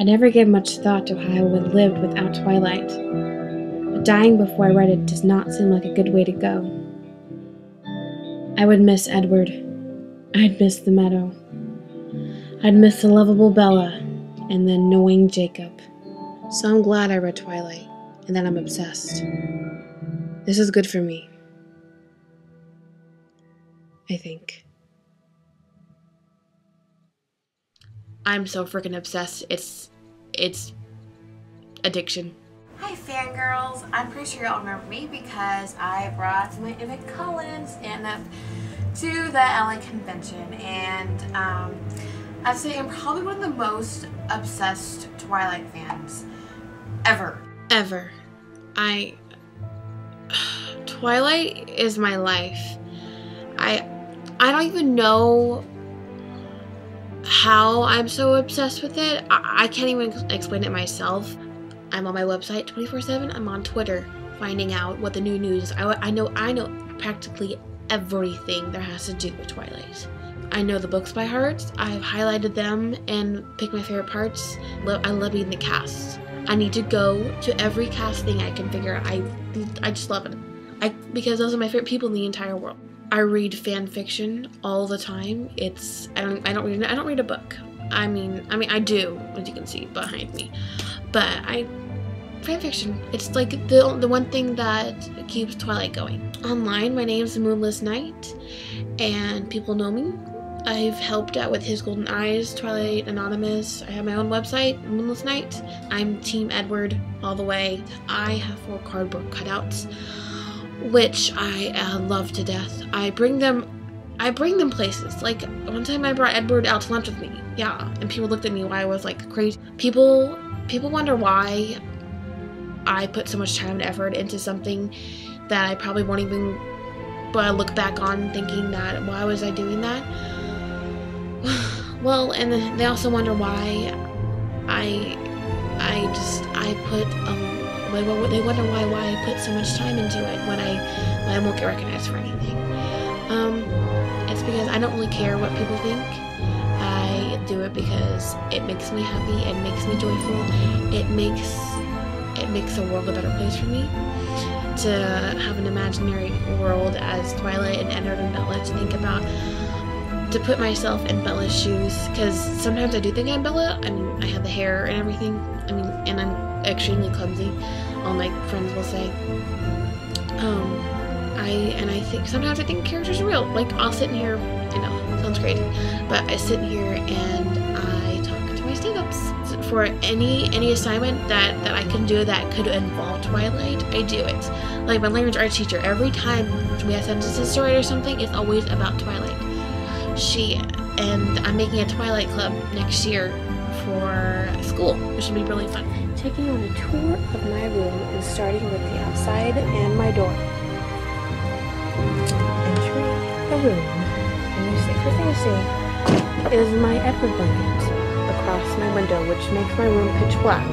I never gave much thought to how I would live without Twilight, but dying before I read it does not seem like a good way to go. I would miss Edward. I'd miss the meadow. I'd miss the lovable Bella, and the annoying Jacob. So I'm glad I read Twilight, and that I'm obsessed. This is good for me. I think. I'm so freaking obsessed. It's addiction. Hi Fangirls! I'm pretty sure y'all remember me because I brought my Emmett Cullen stand-up to the LA convention, and I'd say I'm probably one of the most obsessed Twilight fans ever. Twilight is my life. I don't even know how I'm so obsessed with it. I can't even explain it myself. I'm on my website 24/7. I'm on Twitter finding out what the new news is. I know practically everything there has to do with Twilight. I know the books by heart. I've highlighted them and picked my favorite parts. I love reading the cast. I need to go to every cast thing I can figure out. I just love it. Because those are my favorite people in the entire world. I read fan fiction all the time. I don't read a book. I mean I do, as you can see behind me. But fan fiction. It's like the one thing that keeps Twilight going. Online, my name's Moonless Night, and people know me. I've helped out with His Golden Eyes, Twilight Anonymous. I have my own website, Moonless Night. I'm Team Edward all the way. I have 4 cardboard cutouts, which I love to death. I bring them places. Like one time I brought Edward out to lunch with me. Yeah, and people looked at me why I was like crazy. People wonder why I put so much time and effort into something that I probably won't even look back on thinking that why was I doing that? Well, and they also wonder why they wonder why I put so much time into it when I won't get recognized for anything. It's because I don't really care what people think. I do it because it makes me happy, it makes me joyful, it makes the world a better place for me to have an imaginary world as Twilight and Edward and Bella to think about, to put myself in Bella's shoes, because sometimes I do think I'm Bella. I mean, I have the hair and everything, and I'm extremely clumsy, all my friends will say. I think sometimes I think characters are real. Like, I'll sit in here, I know, sounds crazy, but I sit in here and I talk to my stand-ups. For any assignment that I can do that could involve Twilight, I do it. Like my language arts teacher, every time we have sentences to write or something, it's always about Twilight. And I'm making a Twilight club next year for school, which will be really fun. Taking on a tour of my room and starting with the outside and my door. Entering the room, and first thing you see is my Edward blanket across my window, which makes my room pitch black.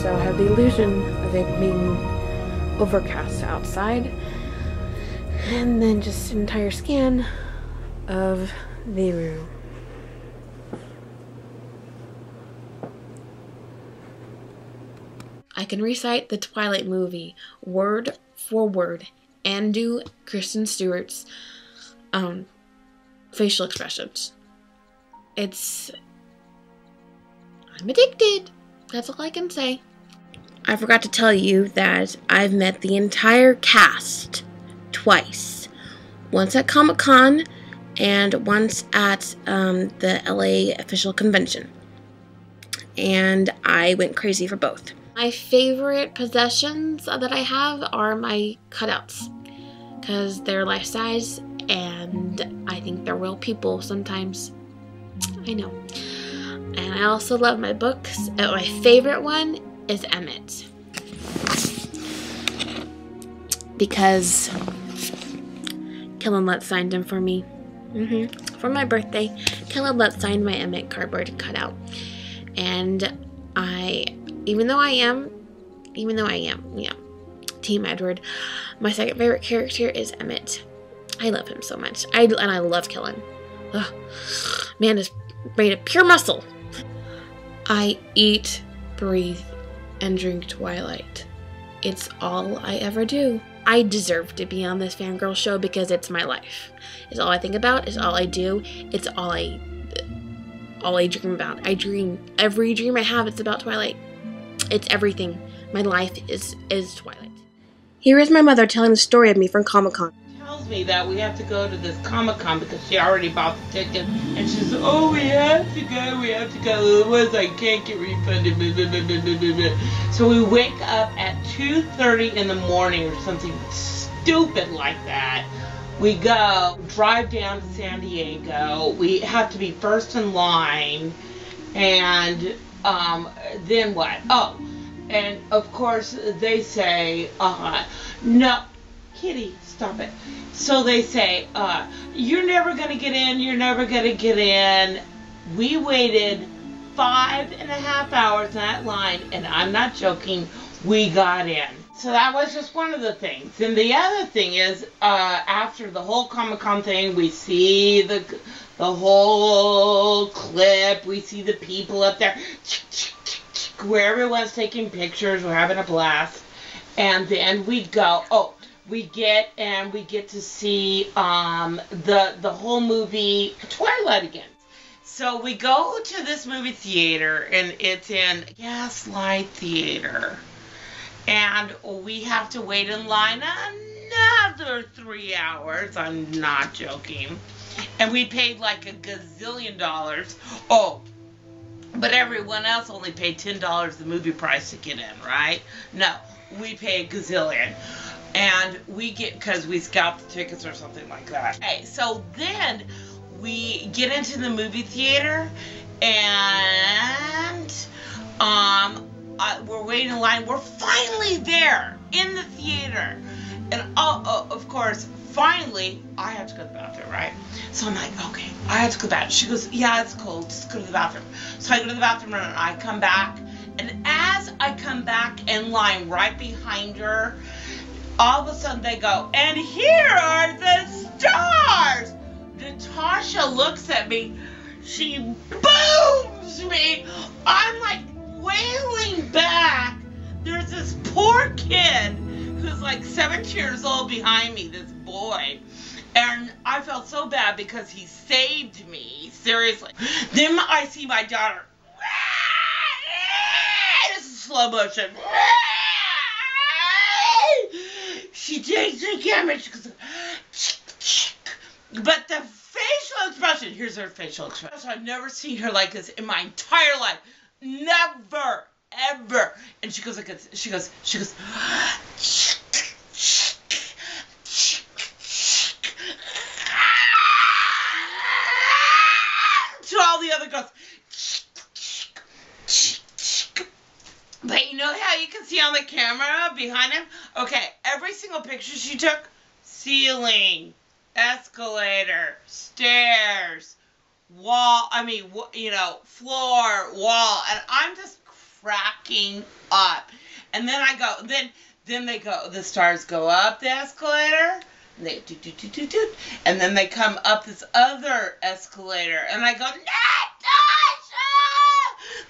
So I have the illusion of it being overcast outside, and then just an entire scan of the room. I can recite the Twilight movie word for word and do Kristen Stewart's facial expressions. I'm addicted. That's all I can say. I forgot to tell you that I've met the entire cast twice. Once at Comic-Con and once at the LA official convention. And I went crazy for both. My favorite possessions that I have are my cutouts, because they're life size and I think they're real people sometimes. I know. And I also love my books. My favorite one is Emmett, because Kellen Lutz signed him for me. For my birthday, Kellen Lutz signed my Emmett cardboard cutout. And even though I am, Team Edward, my second favorite character is Emmett. I love him so much. And I love Kellen. Ugh. Man is made of pure muscle. I eat, breathe, and drink Twilight. It's all I ever do. I deserve to be on this fangirl show because it's my life. It's all I think about, it's all I do, it's all I dream about. Every dream I have, it's about Twilight. It's everything. My life is Twilight. Here is my mother telling the story of me from Comic-Con. Tells me that we have to go to this Comic-Con because she already bought the ticket, and she says, oh, we have to go, otherwise I can't get refunded, blah, blah, blah, blah, blah, blah. So we wake up at 2:30 in the morning or something stupid like that. We go, drive down to San Diego, we have to be first in line, and then what? Oh, and of course they say, no, Kitty, stop it. So they say, you're never going to get in, you're never going to get in. We waited 5.5 hours in that line, and I'm not joking, we got in. So that was just one of the things. And the other thing is, after the whole Comic-Con thing, we see the whole clip, we see the people up there, where everyone's taking pictures, we're having a blast. And then we go, we get to see the whole movie Twilight again. So we go to this movie theater, and it's in Gaslight Theater. And we have to wait in line another 3 hours. I'm not joking. And we paid like a gazillion dollars. Oh, but everyone else only paid $10 the movie price to get in, right? No, we paid gazillion. And we get, because we scalp the tickets or something like that. Okay, so then we get into the movie theater, and we're waiting in line. We're finally there in the theater. And of course, finally, I have to go to the bathroom, right? So I'm like, okay, I have to go to the bathroom. She goes, yeah, it's cold, just go to the bathroom. So I go to the bathroom, and I come back. And as I come back in line right behind her, all of a sudden they go, and here are the stars! Natasha looks at me, she booms me, I'm like wailing back. There's this poor kid who's like 17 years old behind me, this boy, and I felt so bad because he saved me, seriously. Then I see my daughter, this is slow motion, she takes the camera, she goes, but the facial expression, here's her facial expression. I've never seen her like this in my entire life. Never, ever. And she goes like this, she goes, to all the other girls. But you know how you can see on the camera behind him? Okay, every single picture she took, ceiling, escalator, stairs, wall, floor, wall, and I'm just cracking up. And then I go, then they go, the stars go up the escalator, and they do, and then they come up this other escalator, and I go, Natasha!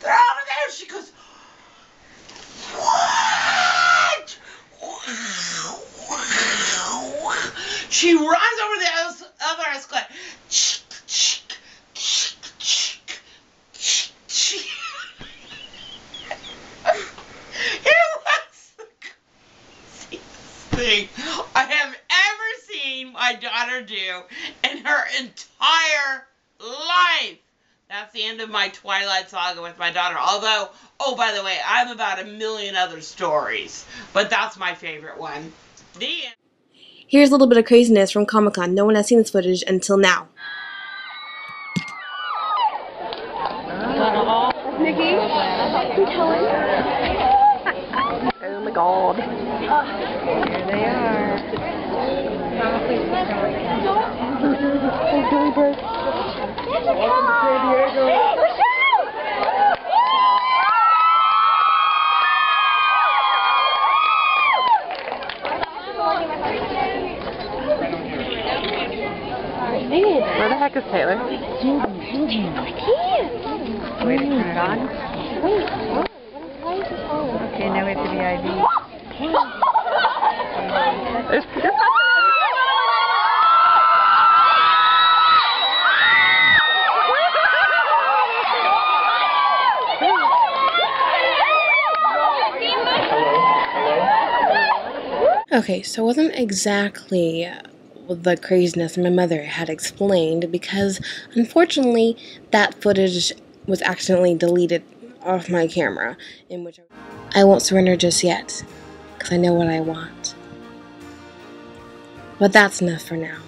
They're over there! She goes, what? Wow. She runs over the other escalator. It was the craziest thing I have ever seen my daughter do in her entire life. That's the end of my Twilight saga with my daughter. Although, oh, by the way, I have about 1 million other stories. But that's my favorite one. The end. Here's a little bit of craziness from Comic-Con. No one has seen this footage until now. Nikki? Oh my god. Here they are. Where the heck is Taylor? I can't. Wait to turn it on. Okay, now we have to be IV. Okay, so it wasn't exactly the craziness my mother had explained, because unfortunately that footage was accidentally deleted off my camera, in which I won't surrender just yet, because I know what I want. But that's enough for now.